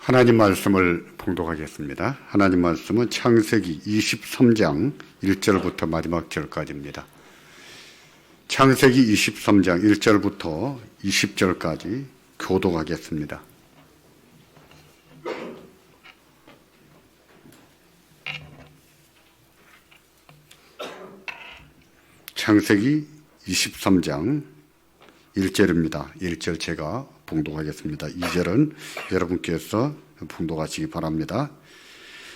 하나님 말씀을 봉독하겠습니다. 하나님 말씀은 창세기 23장 1절부터 마지막 절까지입니다. 창세기 23장 1절부터 20절까지 교독하겠습니다. 창세기 23장 1절입니다. 1절 제가 봉독하겠습니다. 2절은 여러분께서 봉독하시기 바랍니다.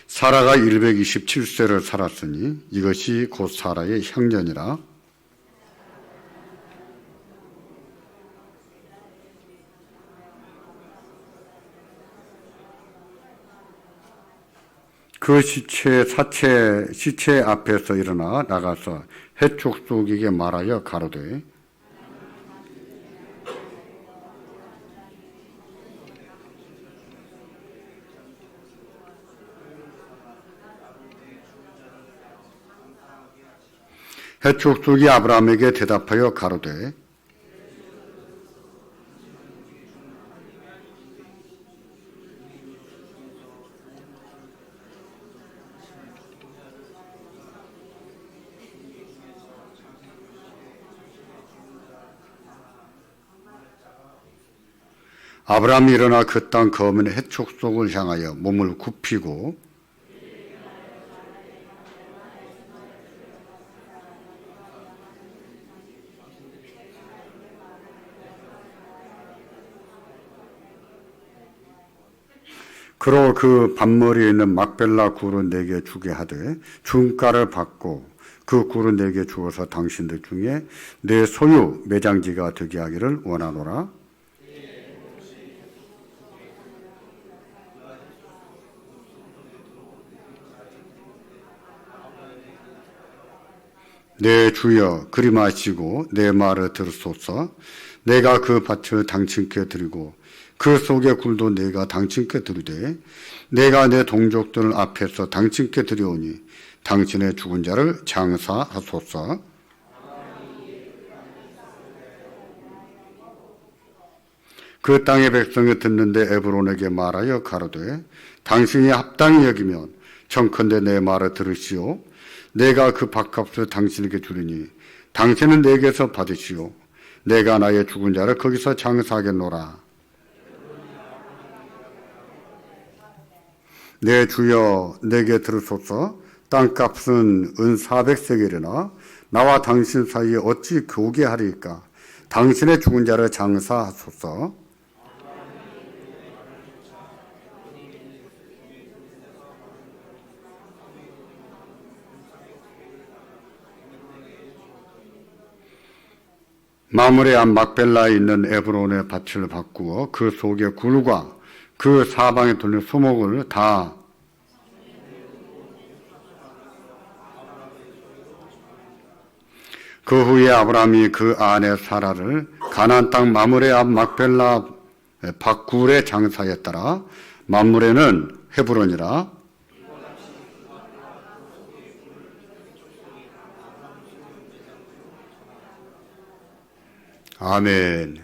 사라가 127세를 살았으니 이것이 곧 사라의 향년이라. 그 시체 앞에서 일어나 나가서 헷 족속에게 말하여 가로되 헷 족속이 아브라함에게 대답하여 가로되 아브라함이 일어나 그 땅 거민의 헷 족속을 향하여 몸을 굽히고 그로 그 밭머리에 있는 막벨라 굴을 내게 주게 하되 중가를 받고 그 굴을 내게 주어서 당신들 중에 내 소유 매장지가 되게 하기를 원하노라. 내 주여 그리 마시고 내 말을 들으소서. 내가 그 밭을 당신께 드리고 그 속의 굴도 내가 당신께 드리되 내가 내 동족들 앞에서 당신께 드려오니 당신의 죽은 자를 장사하소서. 그 땅의 백성이 듣는데 에브론에게 말하여 가로되 당신이 합당히 여기면 청컨대 내 말을 들으시오. 내가 그 밭값을 당신에게 주리니 당신은 내게서 받으시오. 내가 나의 죽은 자를 거기서 장사하겠노라. 내 주여 내게 들으소서. 땅값은 은 400세겔이나 나와 당신 사이에 어찌 교게 하리까. 당신의 죽은 자를 장사하소서. 마므레 앞 막벨라에 있는 에브론의 밭을 바꾸어 그 속의 굴과 그 사방에 돌린 수목을 다 그 후에 아브라함이 그 아내 사라를 가나안 땅 마므레 앞 막벨라 밭굴에 장사했더라. 마므레는 헤브론이라. 아멘.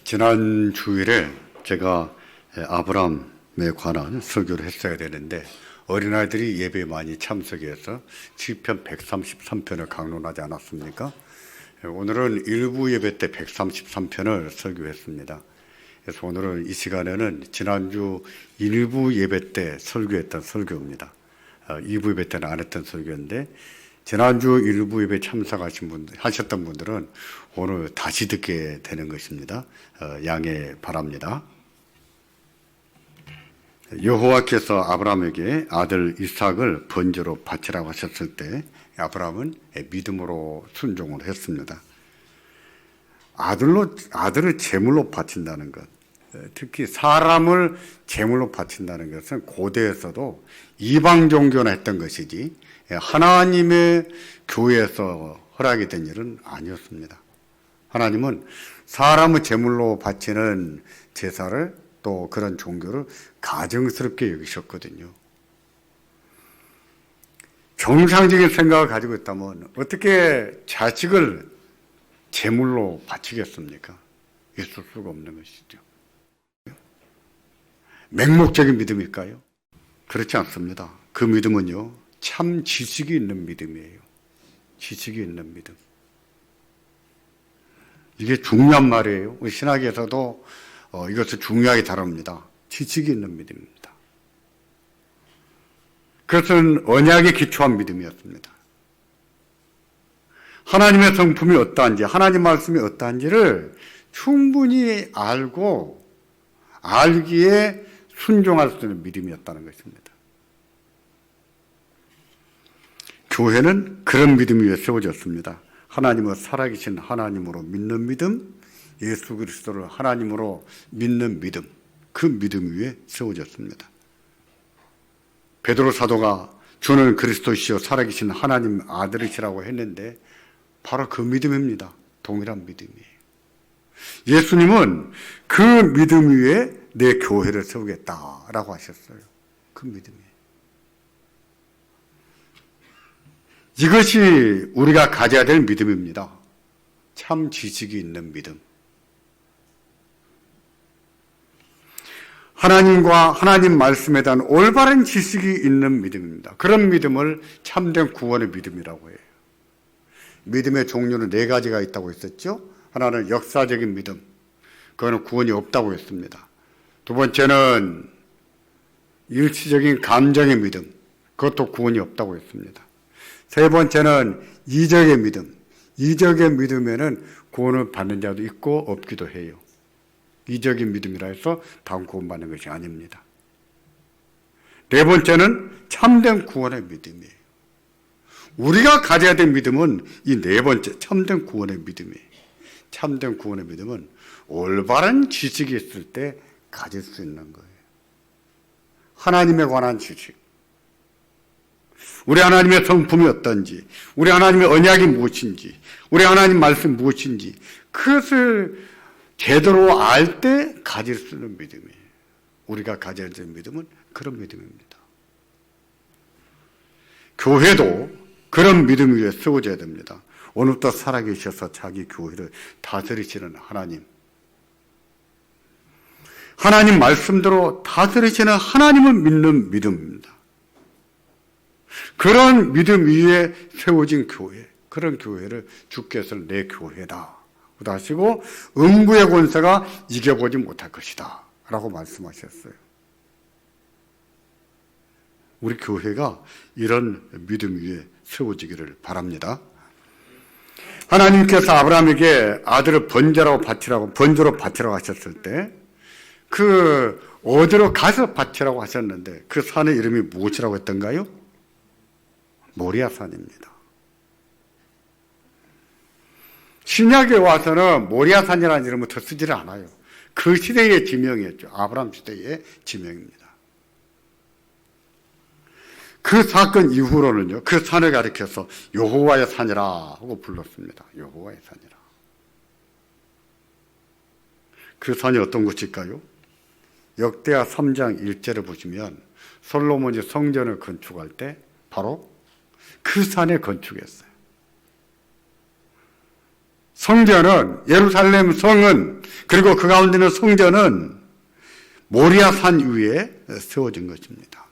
지난 주일에 제가 아브라함에 관한 설교를 했어야 되는데 어린아이들이 예배에 많이 참석해서 시편 133편을 강론하지 않았습니까? 오늘은 일부 예배 때 133편을 설교했습니다. 그래서 오늘은 이 시간에는 지난주 일부 예배 때 설교했던 설교입니다. 2부 예배 때는 안 했던 설교인데 지난주 일부 예배 하셨던 분들은 오늘 다시 듣게 되는 것입니다. 양해 바랍니다. 여호와께서 아브라함에게 아들 이삭을 번제로 바치라고 하셨을 때 아브라함은 믿음으로 순종을 했습니다. 아들을 제물로 바친다는 것, 특히 사람을 제물로 바친다는 것은 고대에서도 이방 종교나 했던 것이지 하나님의 교회에서 허락이 된 일은 아니었습니다. 하나님은 사람을 제물로 바치는 제사를 또 그런 종교를 가증스럽게 여기셨거든요. 정상적인 생각을 가지고 있다면 어떻게 자식을 제물로 바치겠습니까? 있을 수가 없는 것이죠. 맹목적인 믿음일까요? 그렇지 않습니다. 그 믿음은요, 참 지식이 있는 믿음이에요. 지식이 있는 믿음. 이게 중요한 말이에요. 우리 신학에서도 이것을 중요하게 다룹니다. 지식이 있는 믿음입니다. 그것은 언약에 기초한 믿음이었습니다. 하나님의 성품이 어떠한지, 하나님 말씀이 어떠한지를 충분히 알고 알기에 순종할 수 있는 믿음이었다는 것입니다. 교회는 그런 믿음 위에 세워졌습니다. 하나님을 살아계신 하나님으로 믿는 믿음, 예수 그리스도를 하나님으로 믿는 믿음, 그 믿음 위에 세워졌습니다. 베드로 사도가 주는 그리스도시요 살아계신 하나님 아들이시라고 했는데 바로 그 믿음입니다. 동일한 믿음이에요. 예수님은 그 믿음 위에 내 교회를 세우겠다라고 하셨어요. 그 믿음이에요. 이것이 우리가 가져야 될 믿음입니다. 참 지식이 있는 믿음. 하나님과 하나님 말씀에 대한 올바른 지식이 있는 믿음입니다. 그런 믿음을 참된 구원의 믿음이라고 해요. 믿음의 종류는 4가지가 있다고 했었죠. 하나는 역사적인 믿음. 그거는 구원이 없다고 했습니다. 두 번째는 일시적인 감정의 믿음. 그것도 구원이 없다고 했습니다. 세 번째는 이적의 믿음. 이적의 믿음에는 구원을 받는 자도 있고 없기도 해요. 이적인 믿음이라 해서 다 구원받는 것이 아닙니다. 네 번째는 참된 구원의 믿음이에요. 우리가 가져야 될 믿음은 이 네 번째 참된 구원의 믿음이에요. 참된 구원의 믿음은 올바른 지식이 있을 때 가질 수 있는 거예요. 하나님에 관한 지식. 우리 하나님의 성품이 어떤지, 우리 하나님의 언약이 무엇인지, 우리 하나님 말씀 무엇인지 그것을 제대로 알 때 가질 수 있는 믿음이에요. 우리가 가져야 될 믿음은 그런 믿음입니다. 교회도 그런 믿음 위에 세워져야 됩니다. 오늘부터 살아계셔서 자기 교회를 다스리시는 하나님. 하나님 말씀대로 다스리시는 하나님을 믿는 믿음입니다. 그런 믿음 위에 세워진 교회, 그런 교회를 주께서 내 교회다 하시고 음부의 권세가 이겨보지 못할 것이다 라고 말씀하셨어요. 우리 교회가 이런 믿음 위에 세워지기를 바랍니다. 하나님께서 아브라함에게 아들을 번제로 바치라고 하셨을 때 그 어디로 가서 바치라고 하셨는데 그 산의 이름이 무엇이라고 했던가요? 모리아산입니다. 신약에 와서는 모리아산이라는 이름을 더 쓰지를 않아요. 그 시대의 지명이었죠. 아브라함 시대의 지명입니다. 그 사건 이후로는요, 그 산을 가리켜서 여호와의 산이라 하고 불렀습니다. 여호와의 산이라. 그 산이 어떤 곳일까요? 역대하 3장 1절을 보시면 솔로몬이 성전을 건축할 때 바로 그 산에 건축했어요. 성전은, 예루살렘 성은, 그리고 그 가운데 있는 성전은 모리아 산 위에 세워진 것입니다.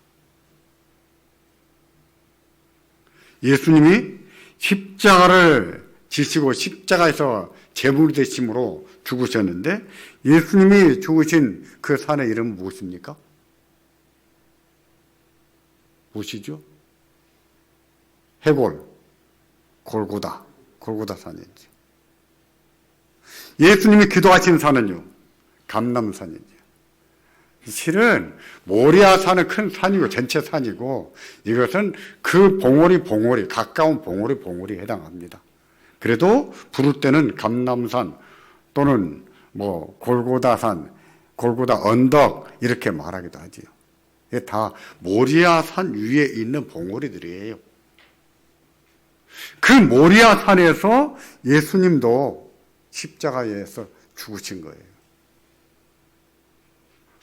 예수님이 십자가를 지시고 십자가에서 제물이 되심으로 죽으셨는데 예수님이 죽으신 그 산의 이름은 무엇입니까? 무엇이죠? 해골, 골고다 산이지. 예수님이 기도하신 산은요, 감람산이죠. 실은 모리아 산은 큰 산이고 전체 산이고 이것은 그 봉우리 가까운 봉우리에 해당합니다. 그래도 부를 때는 감람산 또는 골고다산, 골고다 언덕 이렇게 말하기도 하지요. 이게 다 모리아 산 위에 있는 봉우리들이에요. 그 모리아 산에서 예수님도 십자가에서 죽으신 거예요.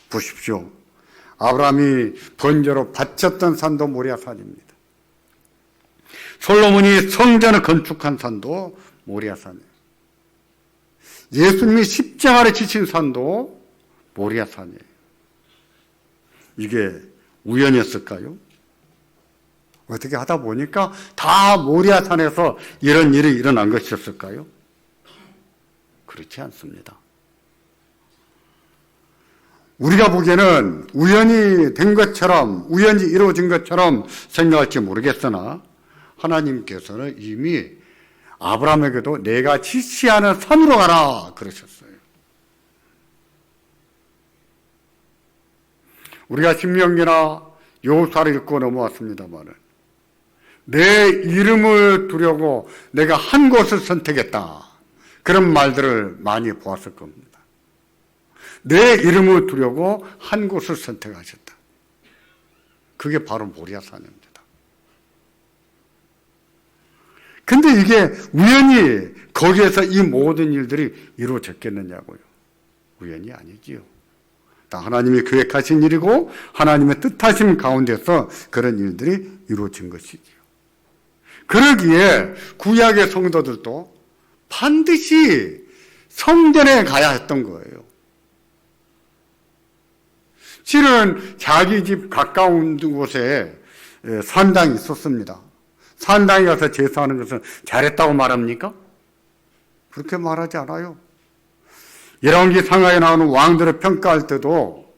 보십시오. 아브라함이 번제로 바쳤던 산도 모리아 산입니다. 솔로몬이 성전을 건축한 산도 모리아 산이에요. 예수님이 십자가를 지신 산도 모리아 산이에요. 이게 우연이었을까요? 어떻게 하다 보니까 다 모리아산에서 이런 일이 일어난 것이었을까요? 그렇지 않습니다. 우리가 보기에는 우연히 된 것처럼, 우연히 이루어진 것처럼 생각할지 모르겠으나 하나님께서는 이미 아브라함에게도 내가 지시하는 산으로 가라 그러셨어요. 우리가 신명기나 여호수아를 읽고 넘어왔습니다마는 내 이름을 두려고 내가 한 곳을 선택했다. 그런 말들을 많이 보았을 겁니다. 내 이름을 두려고 한 곳을 선택하셨다. 그게 바로 모리아산입니다. 근데 이게 우연히 거기에서 이 모든 일들이 이루어졌겠느냐고요. 우연이 아니지요. 다 하나님이 계획하신 일이고 하나님의 뜻하심 가운데서 그런 일들이 이루어진 것이지요. 그러기에 구약의 성도들도 반드시 성전에 가야 했던 거예요. 실은 자기 집 가까운 곳에 산당이 있었습니다. 산당에 가서 제사하는 것은 잘했다고 말합니까? 그렇게 말하지 않아요. 열왕기 상하에 나오는 왕들을 평가할 때도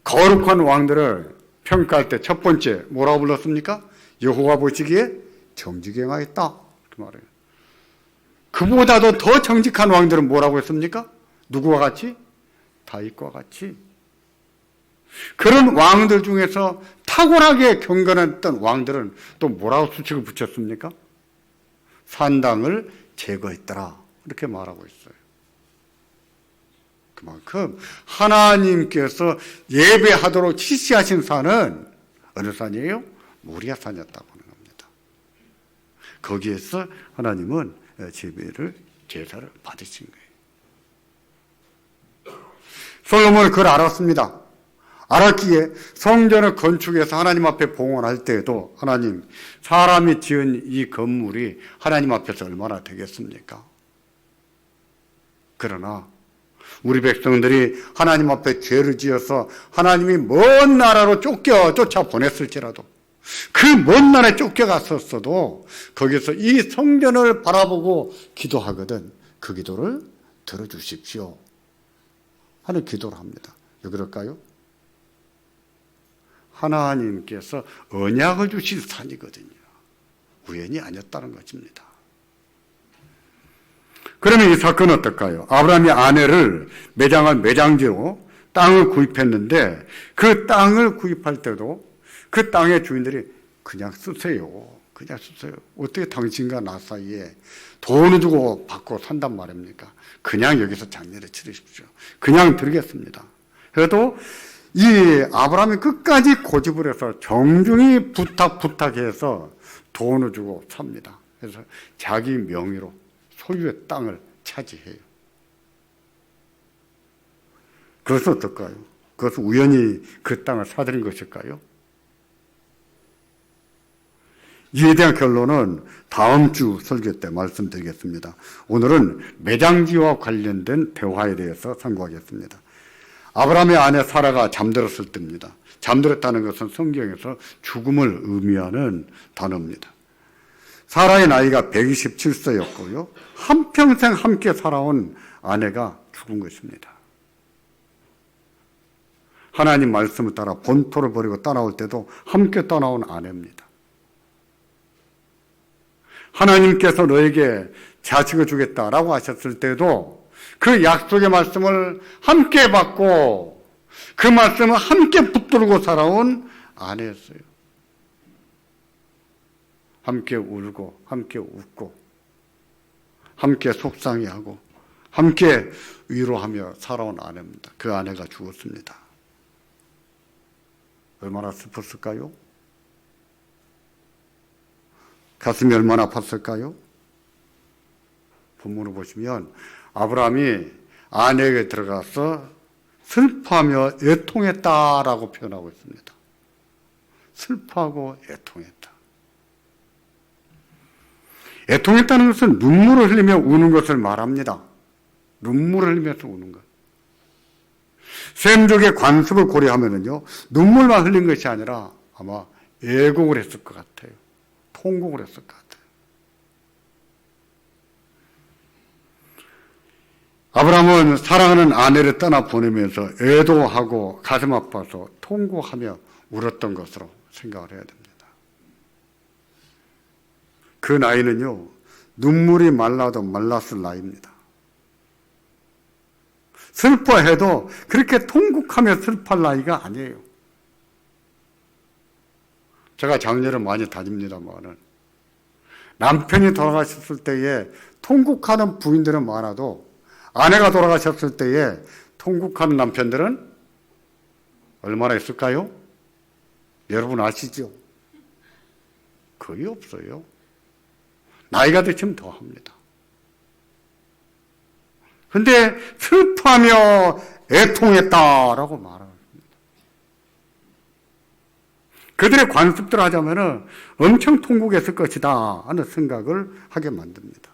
거룩한 왕들을 평가할 때 첫 번째 뭐라고 불렀습니까? 여호와 보시기에 정직히 행하였다 이렇게 말해요. 그보다도 더 정직한 왕들은 뭐라고 했습니까? 누구와 같이? 다윗과 같이. 그런 왕들 중에서 탁월하게 경건했던 왕들은 또 뭐라고 수식을 붙였습니까? 산당을 제거했더라 이렇게 말하고 있어요. 그만큼 하나님께서 예배하도록 지시하신 산은 어느 산이에요? 모리아산이었다고 하는 겁니다. 거기에서 하나님은 제사를 받으신 거예요. 솔로몬은 그걸 알았습니다. 알았기에 성전을 건축해서 하나님 앞에 봉헌할 때에도 하나님, 사람이 지은 이 건물이 하나님 앞에서 얼마나 되겠습니까? 그러나 우리 백성들이 하나님 앞에 죄를 지어서 하나님이 먼 나라로 쫓아 보냈을지라도 그 먼 나라에 쫓겨갔었어도 거기서 이 성전을 바라보고 기도하거든 그 기도를 들어주십시오 하는 기도를 합니다. 왜 그럴까요? 하나님께서 언약을 주신 산이거든요. 우연이 아니었다는 것입니다. 그러면 이 사건은 어떨까요? 아브라함이 아내를 매장할 매장지로 땅을 구입했는데 그 땅을 구입할 때도 그 땅의 주인들이 그냥 쓰세요. 그냥 쓰세요. 어떻게 당신과 나 사이에 돈을 주고 받고 산단 말입니까? 그냥 여기서 장례를 치르십시오. 그냥 드리겠습니다. 그래도 이 아브라함이 끝까지 고집을 해서 정중히 부탁해서 돈을 주고 삽니다. 그래서 자기 명의로 소유의 땅을 차지해요. 그것은 어떨까요? 그것은 우연히 그 땅을 사들인 것일까요? 이에 대한 결론은 다음 주 설교 때 말씀드리겠습니다. 오늘은 매장지와 관련된 대화에 대해서 상고하겠습니다. 아브라함의 아내 사라가 잠들었을 때입니다. 잠들었다는 것은 성경에서 죽음을 의미하는 단어입니다. 사라의 나이가 127세였고요. 한평생 함께 살아온 아내가 죽은 것입니다. 하나님 말씀을 따라 본토를 버리고 떠나올 때도 함께 떠나온 아내입니다. 하나님께서 너에게 자식을 주겠다라고 하셨을 때도 그 약속의 말씀을 함께 받고 그 말씀을 함께 붙들고 살아온 아내였어요. 함께 울고 함께 웃고 함께 속상해하고 함께 위로하며 살아온 아내입니다. 그 아내가 죽었습니다. 얼마나 슬펐을까요? 가슴이 얼마나 아팠을까요? 본문을 보시면 아브라함이 아내에게 들어가서 슬퍼하며 애통했다라고 표현하고 있습니다. 슬퍼하고 애통했다. 애통했다는 것은 눈물을 흘리며 우는 것을 말합니다. 눈물을 흘리면서 우는 것. 셈족의 관습을 고려하면은요, 눈물만 흘린 것이 아니라 아마 애곡을 했을 것 같아요. 통곡을 했을 것 같아요. 아브라함은 사랑하는 아내를 떠나 보내면서 애도하고 가슴 아파서 통곡하며 울었던 것으로 생각을 해야 됩니다. 그 나이는요, 눈물이 말라도 말랐을 나이입니다. 슬퍼해도 그렇게 통곡하며 슬퍼할 나이가 아니에요. 제가 장례를 많이 다닙니다만 남편이 돌아가셨을 때에 통곡하는 부인들은 많아도 아내가 돌아가셨을 때에 통곡하는 남편들은 얼마나 있을까요? 여러분 아시죠? 거의 없어요. 나이가 드시면 더 합니다. 근데 슬퍼하며 애통했다라고 말합니다. 그들의 관습대로 하자면은 엄청 통곡했을 것이다 하는 생각을 하게 만듭니다.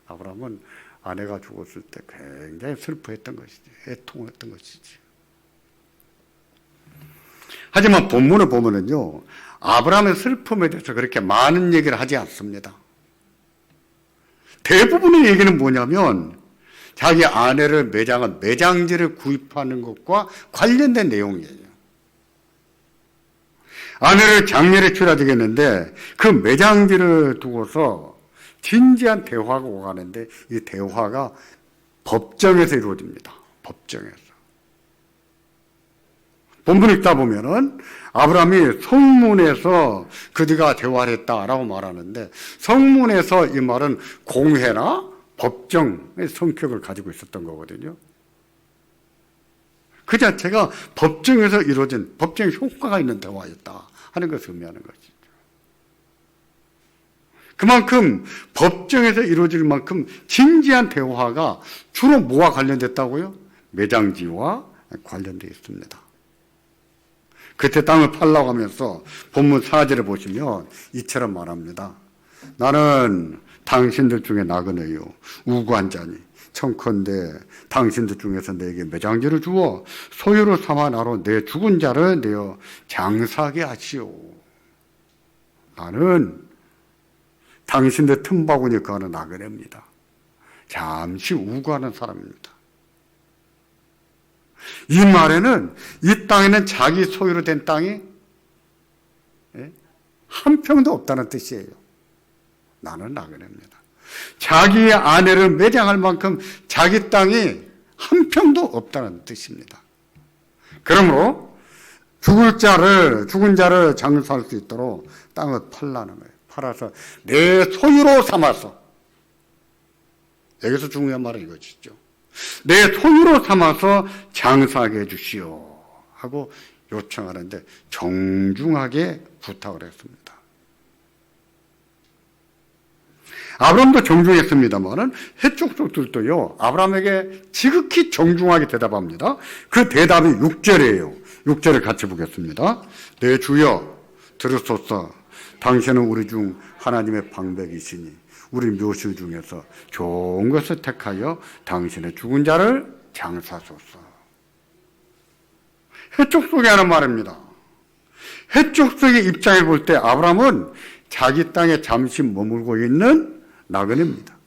아브라함은 아내가 죽었을 때 굉장히 슬퍼했던 것이지, 애통했던 것이지. 하지만 본문을 보면은요, 아브라함의 슬픔에 대해서 그렇게 많은 얘기를 하지 않습니다. 대부분의 얘기는 뭐냐면 자기 아내를 매장한 매장지를 구입하는 것과 관련된 내용이에요. 아내를 장례를 치러야 되겠는데 그 매장지를 두고서 진지한 대화가 오가는데 이 대화가 법정에서 이루어집니다. 법정에서. 본문 읽다 보면은 아브라함이 성문에서 그들과 대화를 했다라고 말하는데 성문에서 이 말은 공회나 법정의 성격을 가지고 있었던 거거든요. 그 자체가 법정에서 이루어진 법정 효과가 있는 대화였다 하는 것을 의미하는 것이죠. 그만큼 법정에서 이루어질 만큼 진지한 대화가 주로 뭐와 관련됐다고요? 매장지와 관련되어 있습니다. 그때 땅을 팔라고 하면서 본문 4절을 보시면 이처럼 말합니다. 나는 당신들 중에 나그네요 우고한 자니 청컨대 당신들 중에서 내게 매장지를 주어 소유로 삼아 나로 내 죽은 자를 내어 장사하게 하시오. 나는 당신들 틈바구니에 거하는 나그네입니다. 잠시 우고하는 사람입니다. 이 말에는 이 땅에는 자기 소유로 된 땅이 한 평도 없다는 뜻이에요. 나는 나그네입니다. 자기의 아내를 매장할 만큼 자기 땅이 한 평도 없다는 뜻입니다. 그러므로 죽은 자를 장사할 수 있도록 땅을 팔라는 거예요. 팔아서 내 소유로 삼아서, 여기서 중요한 말은 이것이죠. 내 소유로 삼아서 장사하게 해주시오 하고 요청하는데 정중하게 부탁을 했습니다. 아브라함도 정중했습니다만은 해족족들도요 아브라함에게 지극히 정중하게 대답합니다. 그 대답이 6절이에요. 6절을 같이 보겠습니다. 내 주여 들으소서. 당신은 우리 중 하나님의 방백이시니 우리 묘실 중에서 좋은 것을 택하여 당신의 죽은 자를 장사소서. 해족속이 하는 말입니다. 해족속의 입장에 볼 때 아브라함은 자기 땅에 잠시 머물고 있는 나그네입니다.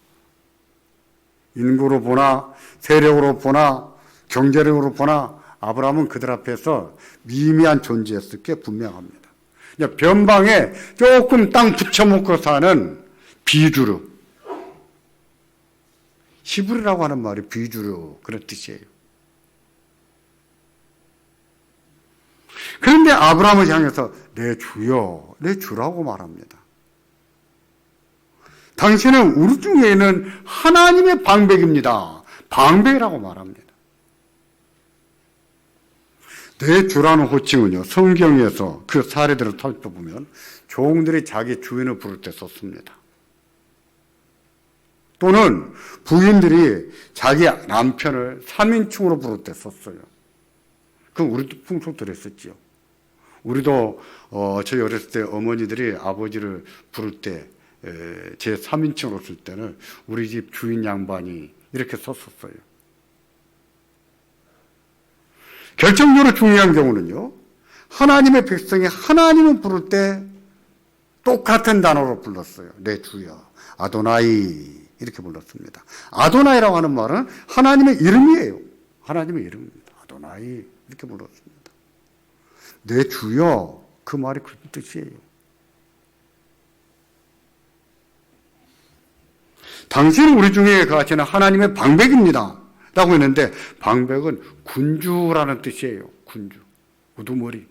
인구로 보나 세력으로 보나 경제력으로 보나 아브라함은 그들 앞에서 미미한 존재였을 게 분명합니다. 변방에 조금 땅 붙여먹고 사는 비주류, 히브리라고 하는 말이 비주류 그런 뜻이에요. 그런데 아브라함을 향해서 내 주여, 내 주라고 말합니다. 당신은 우리 중에 있는 하나님의 방백입니다. 방백이라고 말합니다. 내 주라는 호칭은요, 성경에서 그 사례들을 살펴보면 종들이 자기 주인을 부를 때 썼습니다. 또는 부인들이 자기 남편을 3인칭으로 부를 때 썼어요. 그럼 우리도 풍속대로 했었지요. 우리도 저희 어렸을 때 어머니들이 아버지를 부를 때 제 3인칭으로 쓸 때는 우리 집 주인 양반이 이렇게 썼었어요. 결정적으로 중요한 경우는요, 하나님의 백성이 하나님을 부를 때 똑같은 단어로 불렀어요. 내 주여, 아도나이, 이렇게 불렀습니다. 아도나이라고 하는 말은 하나님의 이름이에요. 하나님의 이름입니다. 아도나이, 이렇게 불렀습니다. 내 주여, 그 말이 그 뜻이에요. 당신은 우리 중에 거하시는 하나님의 방백입니다 라고 했는데, 방백은 군주라는 뜻이에요. 군주, 우두머리.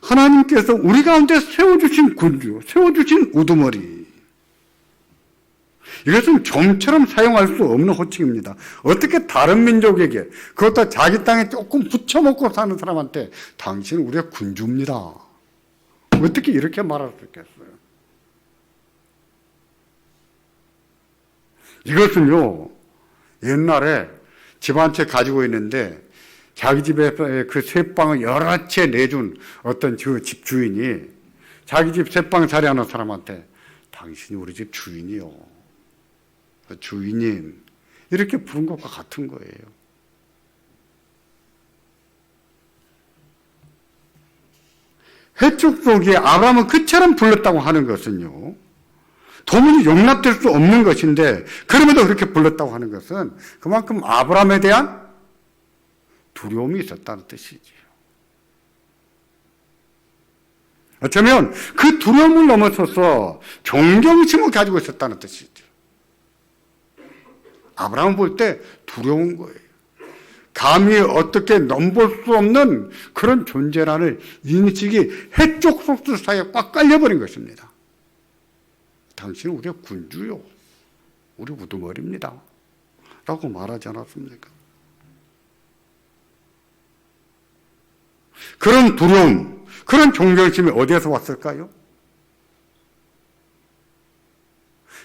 하나님께서 우리 가운데 세워주신 군주, 세워주신 우두머리. 이것은 좀처럼 사용할 수 없는 호칭입니다. 어떻게 다른 민족에게, 그것도 자기 땅에 조금 붙여먹고 사는 사람한테 당신은 우리의 군주입니다, 어떻게 이렇게 말할 수 있겠어요? 이것은요, 옛날에 집 한 채 가지고 있는데 자기 집에 그 쇠방을 여러 채 내준 어떤 그 집 주인이 자기 집 쇠방 자리하는 사람한테 당신이 우리 집 주인이요, 주인님, 이렇게 부른 것과 같은 거예요. 해축속에 아브라함은 그처럼 불렀다고 하는 것은요, 도무지 용납될 수 없는 것인데 그럼에도 그렇게 불렀다고 하는 것은 그만큼 아브라함에 대한 두려움이 있었다는 뜻이지요. 어쩌면 그 두려움을 넘어서서 존경심을 가지고 있었다는 뜻이죠. 아브라함을 볼 때 두려운 거예요. 감히 어떻게 넘볼 수 없는 그런 존재라는 인식이 해쪽 속들 사이에 꽉 깔려버린 것입니다. 당신은 우리의 군주요, 우리 우두머리입니다 라고 말하지 않았습니까? 그런 두려움, 그런 존경심이 어디에서 왔을까요?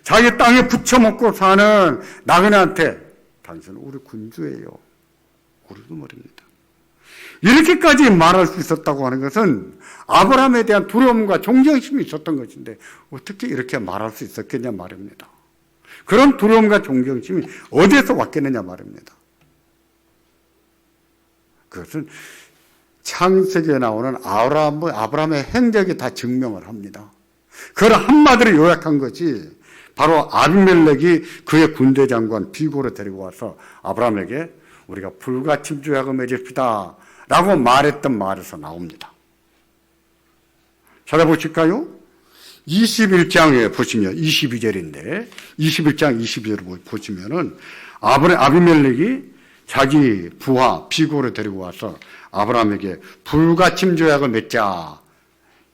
자기 땅에 붙여먹고 사는 나그네한테 당신은 우리 군주예요, 우리 우두머리입니다, 이렇게까지 말할 수 있었다고 하는 것은 아브라함에 대한 두려움과 존경심이 있었던 것인데 어떻게 이렇게 말할 수 있었겠냐 말입니다. 그런 두려움과 존경심이 어디에서 왔겠느냐 말입니다. 그것은 창세기에 나오는 아브라함의 행적이 다 증명을 합니다. 그걸 한마디로 요약한 것이 바로 아비멜렉이 그의 군대 장관 비고를 데리고 와서 아브라함에게 우리가 불같이 조약을 맺읍시다 라고 말했던 말에서 나옵니다. 찾아보실까요? 21장에 보시면 22절인데 21장 22절을 보시면은 아비멜렉이 자기 부하 비고를 데리고 와서 아브라함에게 불가침 조약을 맺자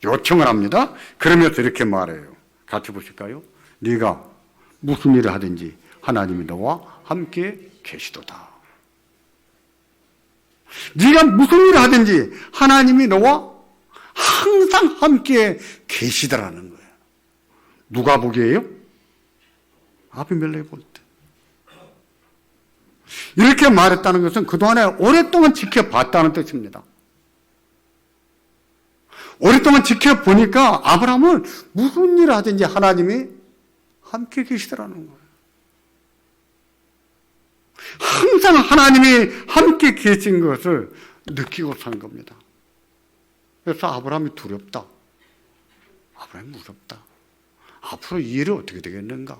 요청을 합니다. 그러면서 이렇게 말해요. 같이 보실까요? 네가 무슨 일을 하든지 하나님이 너와 함께 계시도다. 네가 무슨 일을 하든지 하나님이 너와 항상 함께 계시더라는 거예요. 누가 보기에요? 아비멜렉이 볼 때. 이렇게 말했다는 것은 그동안에 오랫동안 지켜봤다는 뜻입니다. 오랫동안 지켜보니까 아브라함은 무슨 일을 하든지 하나님이 함께 계시더라는 거예요. 항상 하나님이 함께 계신 것을 느끼고 산 겁니다. 그래서 아브라함이 두렵다. 아브라함이 무섭다. 앞으로 이 일이 어떻게 되겠는가?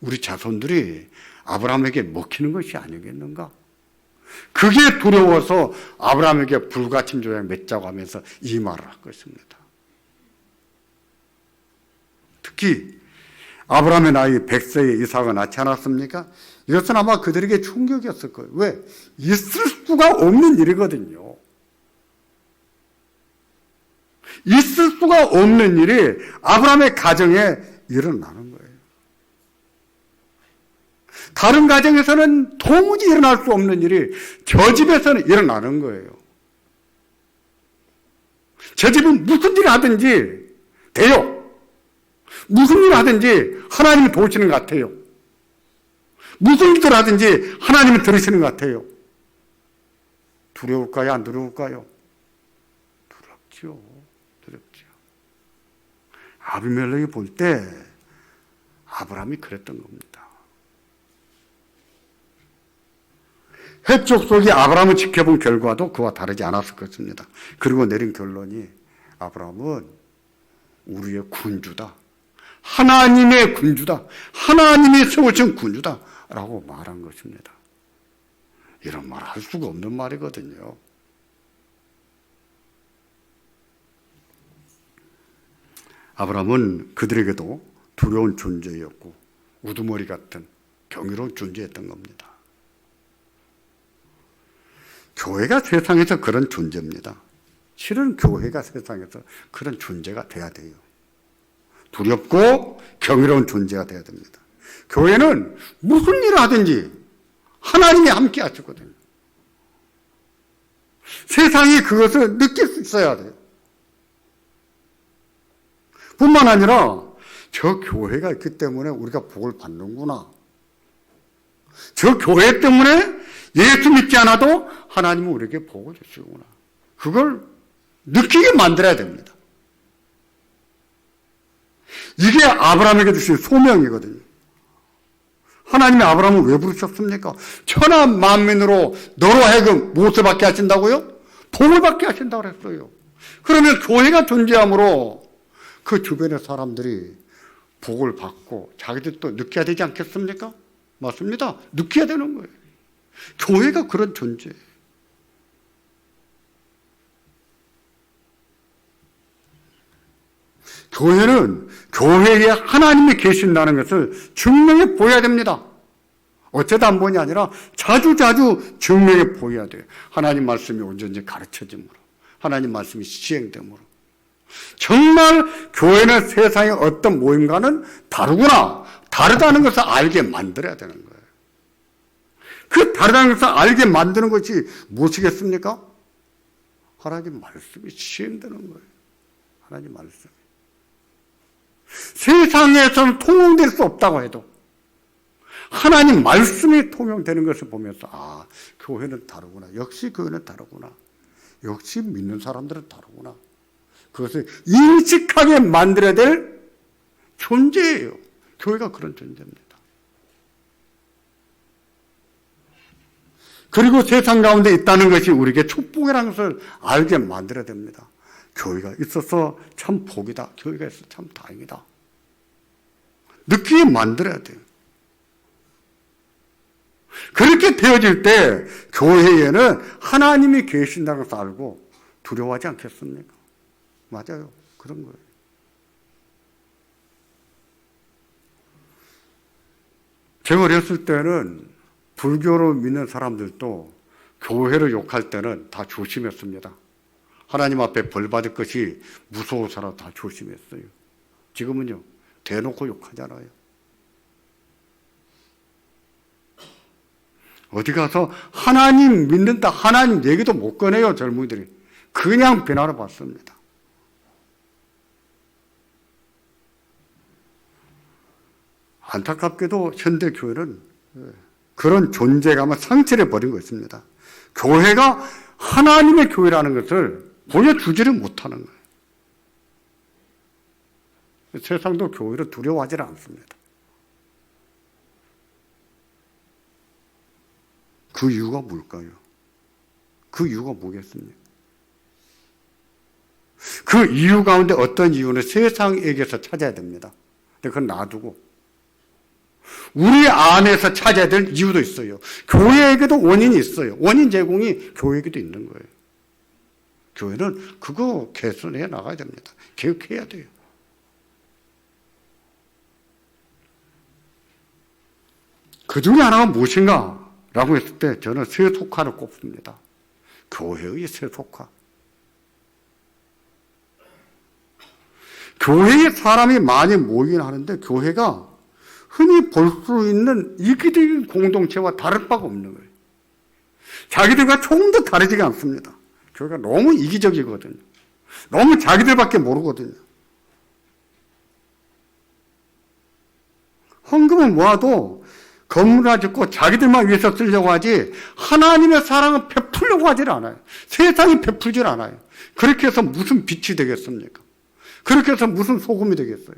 우리 자손들이 아브라함에게 먹히는 것이 아니겠는가? 그게 두려워서 아브라함에게 불가침 조약 맺자고 하면서 이 말을 한 것입니다. 특히 아브라함의 나이 100세에 이삭을 낳지 않았습니까? 이것은 아마 그들에게 충격이었을 거예요. 왜? 있을 수가 없는 일이거든요. 있을 수가 없는 일이 아브라함의 가정에 일어나는 거예요. 다른 가정에서는 도무지 일어날 수 없는 일이 저 집에서는 일어나는 거예요. 저 집은 무슨 일을 하든지 돼요. 무슨 일을 하든지 하나님이 도우시는 것 같아요. 무슨 일을 하든지 하나님이 들으시는 것 같아요. 두려울까요? 안 두려울까요? 두렵죠. 두렵죠. 아비멜렉이 볼 때 아브라함이 그랬던 겁니다. 헷족속이 아브라함을 지켜본 결과도 그와 다르지 않았을 것입니다. 그리고 내린 결론이 아브라함은 우리의 군주다. 하나님의 군주다. 하나님이 세우신 군주다. 라고 말한 것입니다. 이런 말 할 수가 없는 말이거든요. 아브라함은 그들에게도 두려운 존재였고 우두머리 같은 경이로운 존재였던 겁니다. 교회가 세상에서 그런 존재입니다. 실은 교회가 세상에서 그런 존재가 돼야 돼요. 두렵고 경이로운 존재가 돼야 됩니다. 교회는 무슨 일을 하든지 하나님이 함께 하시거든요. 세상이 그것을 느낄 수 있어야 돼요. 뿐만 아니라 저 교회가 있기 때문에 우리가 복을 받는구나. 저 교회 때문에 예수 믿지 않아도 하나님은 우리에게 복을 주시구나. 그걸 느끼게 만들어야 됩니다. 이게 아브라함에게 주신 소명이거든요. 하나님이 아브라함을 왜 부르셨습니까? 천하 만민으로 너로 하여금 무엇을 받게 하신다고요? 복을 받게 하신다고 그랬어요. 그러면 교회가 존재함으로 그 주변의 사람들이 복을 받고 자기들도 느껴야 되지 않겠습니까? 맞습니다. 느껴야 되는 거예요. 교회가 그런 존재예요. 교회는 교회에 하나님이 계신다는 것을 증명해 보여야 됩니다. 어쩌다 한 번이 아니라 자주자주 증명해 보여야 돼요. 하나님 말씀이 온전히 가르쳐짐으로, 하나님 말씀이 시행됨으로. 정말 교회는 세상의 어떤 모임과는 다르구나, 다르다는 것을 알게 만들어야 되는 거예요. 그 다르다는 것을 알게 만드는 것이 무엇이겠습니까? 하나님 말씀이 시행되는 거예요. 하나님 말씀. 세상에서는 통용될 수 없다고 해도 하나님 말씀이 통용되는 것을 보면서 아, 교회는 다르구나. 역시 교회는 다르구나. 역시 믿는 사람들은 다르구나. 그것을 인식하게 만들어야 될 존재예요. 교회가 그런 존재입니다. 그리고 세상 가운데 있다는 것이 우리에게 축복이라는 것을 알게 만들어야 됩니다. 교회가 있어서 참 복이다. 교회가 있어서 참 다행이다. 느끼게 만들어야 돼요. 그렇게 되어질 때 교회에는 하나님이 계신다는 것을 알고 두려워하지 않겠습니까? 맞아요. 그런 거예요. 제가 어렸을 때는 불교를 믿는 사람들도 교회를 욕할 때는 다 조심했습니다. 하나님 앞에 벌 받을 것이 무서워서라도 다 조심했어요. 지금은요, 대놓고 욕하잖아요. 어디 가서 하나님 믿는다, 하나님 얘기도 못 꺼내요, 젊은이들이. 그냥 비난을 받습니다. 안타깝게도 현대교회는 그런 존재감을 상실해 버린 것입니다. 교회가 하나님의 교회라는 것을 보여주지를 못하는 거예요. 세상도 교회를 두려워하지 않습니다. 그 이유가 뭘까요? 그 이유가 뭐겠습니까? 그 이유 가운데 어떤 이유는 세상에게서 찾아야 됩니다. 근데 그건 놔두고 우리 안에서 찾아야 될 이유도 있어요. 교회에게도 원인이 있어요. 원인 제공이 교회에게도 있는 거예요. 교회는 그거 개선해 나가야 됩니다. 개혁해야 돼요. 그 중에 하나가 무엇인가? 라고 했을 때 저는 세속화를 꼽습니다. 교회의 세속화. 교회에 사람이 많이 모이긴 하는데 교회가 흔히 볼 수 있는 이기적인 공동체와 다를 바가 없는 거예요. 자기들과 조금도 다르지가 않습니다. 교회가 너무 이기적이거든요. 너무 자기들밖에 모르거든요. 헌금은 모아도 건물 하나 짓고 자기들만 위해서 쓰려고 하지 하나님의 사랑을 베풀려고 하질 않아요. 세상이 베풀질 않아요. 그렇게 해서 무슨 빛이 되겠습니까? 그렇게 해서 무슨 소금이 되겠어요?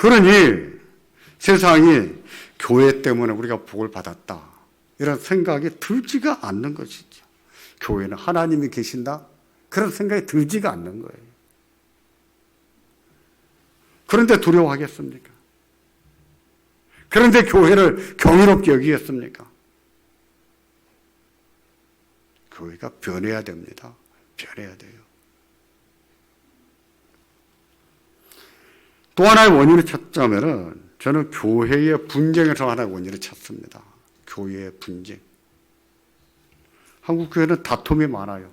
그러니 세상이 교회 때문에 우리가 복을 받았다, 이런 생각이 들지가 않는 것이죠. 교회는 하나님이 계신다, 그런 생각이 들지가 않는 거예요. 그런데 두려워하겠습니까? 그런데 교회를 경이롭게 여기겠습니까? 교회가 변해야 됩니다. 변해야 돼요. 또 하나의 원인을 찾자면은 저는 교회의 분쟁에서 하나의 원인을 찾습니다. 교회의 분쟁. 한국 교회는 다툼이 많아요.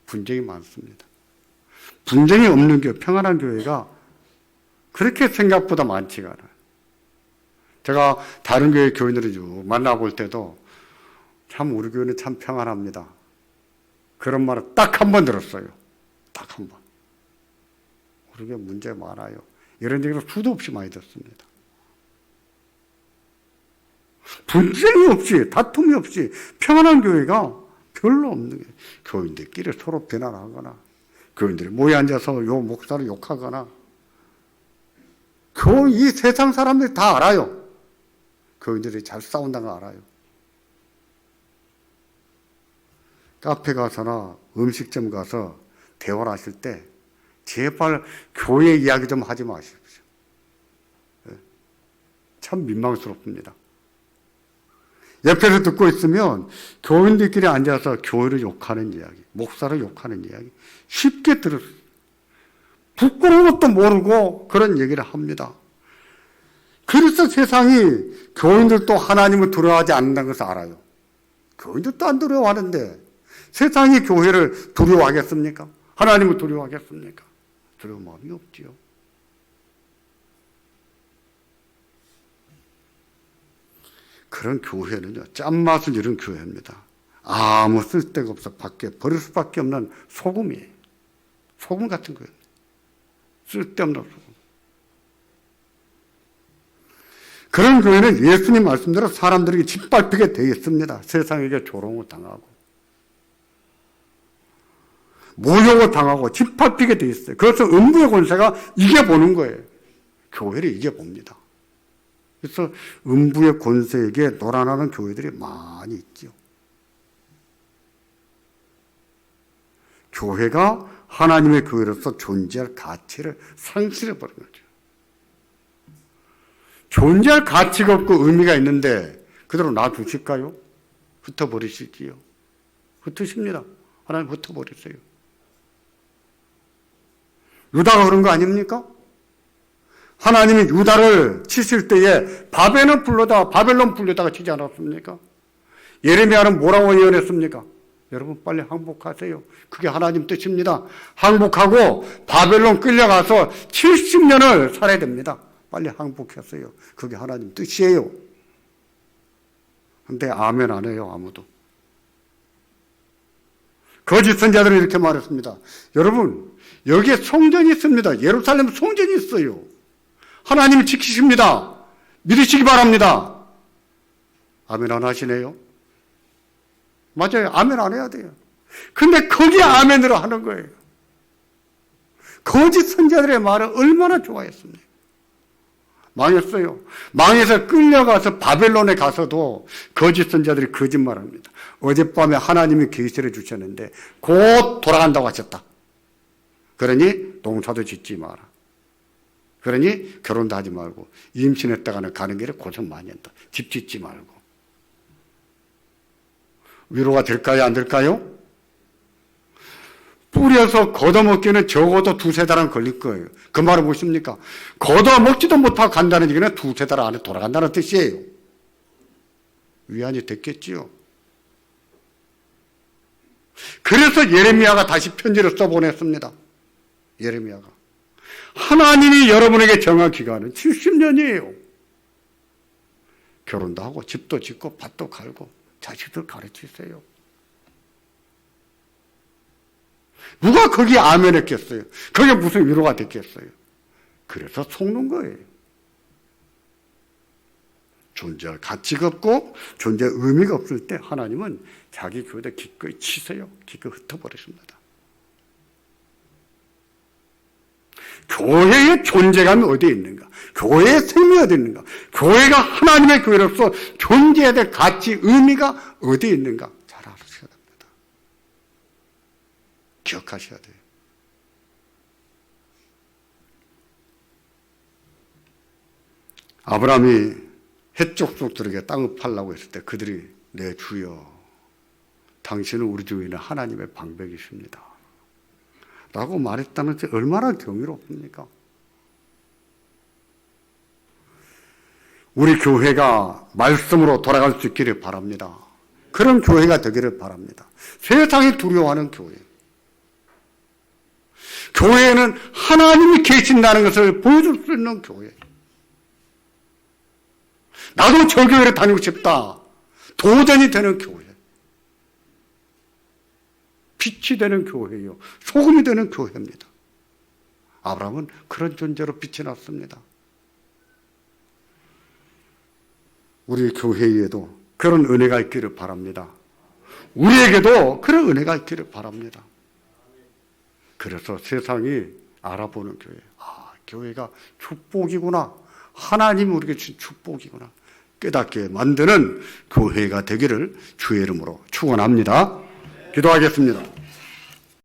분쟁이 많습니다. 분쟁이 없는 교회, 평안한 교회가 그렇게 생각보다 많지가 않아요. 제가 다른 교회 교인들을 쭉 만나볼 때도 참 우리 교회는 참 평안합니다, 그런 말을 딱 한 번 들었어요. 딱 한 번. 우리 교회 문제 많아요, 이런 얘기를 수도 없이 많이 듣습니다. 분쟁이 없이, 다툼이 없이 평안한 교회가 별로 없는 게, 교인들끼리 서로 비난하거나, 교인들이 모여 앉아서 요 목사를 욕하거나, 이 세상 사람들이 다 알아요. 교인들이 잘 싸운다는 거 알아요. 카페 가서나 음식점 가서 대화를 하실 때 제발 교회 이야기 좀 하지 마십시오. 참 민망스럽습니다. 옆에서 듣고 있으면 교인들끼리 앉아서 교회를 욕하는 이야기, 목사를 욕하는 이야기 쉽게 들었어요. 부끄러운 것도 모르고 그런 얘기를 합니다. 그래서 세상이 교인들도 하나님을 두려워하지 않는다는 것을 알아요. 교인들도 안 두려워하는데 세상이 교회를 두려워하겠습니까? 하나님을 두려워하겠습니까? 두려운 마음이 없지요. 그런 교회는요, 짠맛을 잃은 교회입니다. 아무 쓸데가 없어 밖에 버릴 수밖에 없는 소금이에요. 소금 같은 거예요. 쓸데없는 소금. 그런 교회는 예수님 말씀대로 사람들에게 짓밟히게 되어 있습니다. 세상에게 조롱을 당하고 모욕을 당하고 짓밟히게 되어 있어요. 그래서 음부의 권세가 이겨보는 거예요. 교회를 이겨봅니다. 그래서 음부의 권세에게 놀아나는 교회들이 많이 있죠. 교회가 하나님의 교회로서 존재할 가치를 상실해버린 거죠. 존재할 가치가 없고 의미가 있는데 그대로 놔두실까요? 흩어버리실지요? 흩으십니다. 하나님 흩어버리세요. 유다가 그런 거 아닙니까? 하나님이 유다를 치실 때에 바벨론 불러다가 치지 않았습니까? 예레미야는 뭐라고 예언했습니까? 여러분 빨리 항복하세요. 그게 하나님 뜻입니다. 항복하고 바벨론 끌려가서 70년을 살아야 됩니다. 빨리 항복했어요. 그게 하나님 뜻이에요. 근데 아멘 안 해요, 아무도. 거짓 선자들은 이렇게 말했습니다. 여러분, 여기에 성전이 있습니다. 예루살렘 성전이 있어요. 하나님이 지키십니다. 믿으시기 바랍니다. 아멘 안 하시네요? 맞아요. 아멘 안 해야 돼요. 근데 거기에 아멘으로 하는 거예요. 거짓 선자들의 말을 얼마나 좋아했습니까? 망했어요. 망해서 끌려가서 바벨론에 가서도 거짓 선자들이 거짓말합니다. 어젯밤에 하나님이 계시를 주셨는데 곧 돌아간다고 하셨다. 그러니 농사도 짓지 마라. 그러니 결혼도 하지 말고 임신했다가는 가는 길에 고생 많이 한다. 집 짓지 말고. 위로가 될까요? 안 될까요? 뿌려서 걷어먹기는 적어도 2-3달은 걸릴 거예요. 그 말은 무엇입니까? 걷어먹지도 못하고 간다는 얘기는 2-3달 안에 돌아간다는 뜻이에요. 위안이 됐겠지요. 그래서 예레미야가 다시 편지를 써보냈습니다. 예레미야가. 하나님이 여러분에게 정한 기간은 70년이에요. 결혼도 하고 집도 짓고 밭도 갈고 자식들 가르치세요. 누가 거기에 아멘 했겠어요? 그게 무슨 위로가 됐겠어요? 그래서 속는 거예요. 존재할 가치가 없고 존재할 의미가 없을 때 하나님은 자기 교회를 기꺼이 치세요. 기꺼이 흩어버리십니다. 교회의 존재감이 어디에 있는가? 교회의 생명이 어디 있는가? 교회가 하나님의 교회로서 존재해야 될 가치, 의미가 어디에 있는가? 잘 알으셔야 됩니다. 기억하셔야 돼요. 아브라함이 해쪽 족들에게 땅을 팔라고 했을 때 그들이 내 주여, 당신은 우리 주인은 하나님의 방백이십니다 라고 말했다는 게 얼마나 경이롭습니까? 우리 교회가 말씀으로 돌아갈 수 있기를 바랍니다. 그런 교회가 되기를 바랍니다. 세상이 두려워하는 교회. 교회에는 하나님이 계신다는 것을 보여줄 수 있는 교회. 나도 저 교회를 다니고 싶다. 도전이 되는 교회. 빛이 되는 교회요. 소금이 되는 교회입니다. 아브라함은 그런 존재로 빛이 났습니다. 우리 교회에도 그런 은혜가 있기를 바랍니다. 우리에게도 그런 은혜가 있기를 바랍니다. 그래서 세상이 알아보는 교회. 아, 교회가 축복이구나. 하나님이 우리에게 주신 축복이구나. 깨닫게 만드는 교회가 되기를 주의 이름으로 축원합니다. 기도하겠습니다.